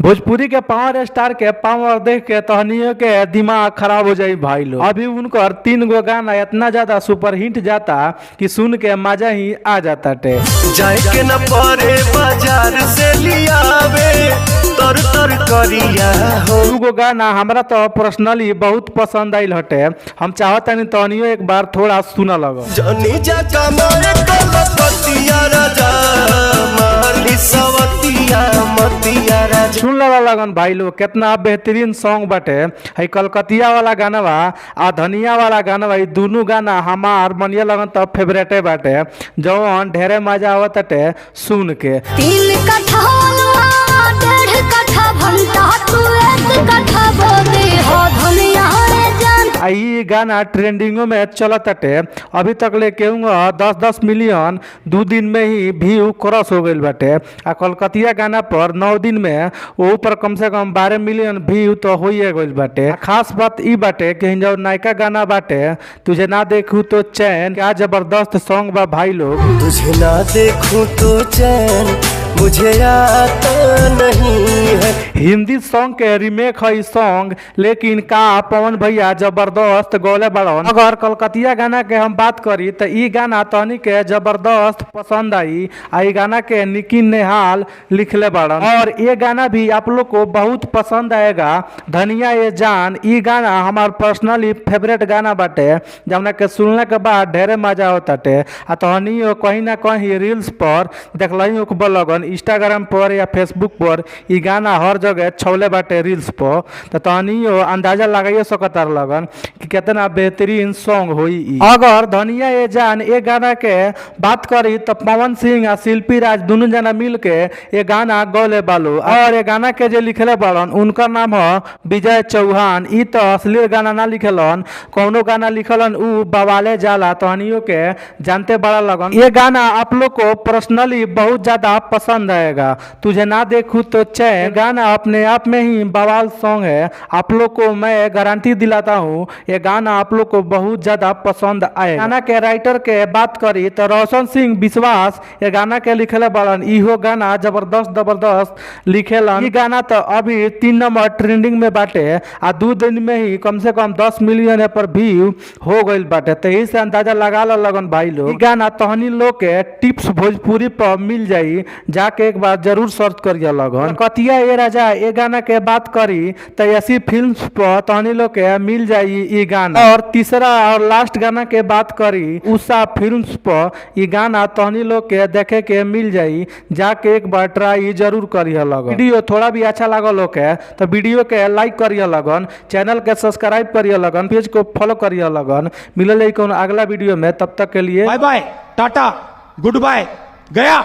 भोजपुरी के power star के power देख के तहनियों के दिमाग खराब हो जाई भाई लोग। अभी उनकर 3 गो गाना इतना ज्यादा सुपर हिट जाता कि सुन के मजा ही आ जाता टे। जाए के न परे बाजार से लियावे तर तर करिया हो। 2 गो गाना हमरा तो पर्सनली बहुत पसंद आइल हटे। हम चाहतानी तहनियों एक बार थोड़ा सुना लगो। जनी जा कमाए कलकतिया राजा माली सवतिया मतिया राजा। सुन लगन भाई लोग कितना बेहतरीन सॉन्ग बाटे। है कलकतिया वाला गाना बा आ धनिया वाला गाना बा, दोनों गाना हमार मनिया लगन तो फेवरेटे बाटे जवन ढेरे मजा आवत टे सुन के। 3 कट्ठा 1.5 कट्ठा भंटा तू 1 कट्ठा बोदे हो धनिया रे जान। आई गाना ट्रेंडिंगों में चलत टे। अभी तक ले कहूँगा 10-10 मिलियन 2 दिन में ही व्यू क्रॉस हो गई बाटे। आ कलकतिया गाना पर 9 दिन में वो पर कम से कम 12 मिलियन व्यू तो हो गई बाटे। खास बात ई बाटे कि जब नायका गाना बाटे तुझे ना देखूं तो चैन, क्या जबरदस्त सॉन्ग बा भाई लोग। तुझे ना देखूं तो चैन मुझे आता नहीं है। हिंदी सॉन्ग के रीमेक है सॉन्ग, लेकिन का पवन भैया जबरदस्त गौले बड़न। अगर कलकतिया गाना के हम बात करी तो ई गाना तहनी के जबरदस्त पसंद आई। आई गाना के निकी नेहाल लिखले बड़न और ये गाना भी आप लोग को बहुत पसंद आएगा। धनिया ये जान ई गाना हमार पर्सनली फेवरेट गाना बाटे जमुना के सुनने के बाद ढेरे मजा होता टे। आ तहनी कहीं ना कहीं रील्स पर देखल लगन, इंस्टाग्राम पर या फेसबुक पर ई गाना हर जगह छौले बाटे रील्स पर। तो तहनियो अंदाजा लगाइए सकतार लगन कि कितना बेहतरीन सॉन्ग होई ई। अगर धनिया ये जान ये गाना के बात करी तो पवन सिंह और शिल्पी राज दोनों जना मिल के ये गाना गौले बालो और ये गाना के जो लिखले बालन उनका नाम है विजय चौहान। ई तो असली गाना ना लिखलन, कौनो गाना लिखलन उ बवाले जाला। तहनियों के जानते बड़ा लगन। ये गाना आप लोग को पर्सनली बहुत ज्यादा पसंद आएगा। तुझे ना देखूं तो चैन गाना अपने आप में ही बवाल सॉन्ग है। आप लोग को मैं गारंटी दिलाता हूँ ये गाना आप लोग को बहुत ज्यादा पसंद आएगा। गाना के राइटर के बात करी तो रोशन सिंह विश्वास ये गाना के लिखले बड़न। इहो गाना जबरदस्त लिखेलन। ये गाना तो अभी 3 नंबर ट्रेंडिंग में बाटे आ 2 दिन में ही कम से कम 10 मिलियन पर व्यू हो गई बाटे। तो यही से अंदाजा लगा लगन भाई लोग। गाना तहनी लोग के टिप्स भोजपुरी पर मिल जाई, जाके एक बार जरूर सर्च करिए लगन। कतिया ये राजा ये गाना के बात करी तो ऐसी फिल्म पर तहनी लोग के मिल जाई ये गाना। और तीसरा और लास्ट गाना के बात करी उषा फिल्म्स पर ये गाना तहनी लोग के देखे के मिल जाई, जाके एक बार ट्राई जरूर करिए लगन। वीडियो थोड़ा भी अच्छा लगल हो के तो वीडियो के लाइक करिए लगन, चैनल के सब्सक्राइब करिए लगन, पेज को फॉलो करिए लगन। मिलल अगला वीडियो में, तब तक के लिए bye bye tata goodbye गया।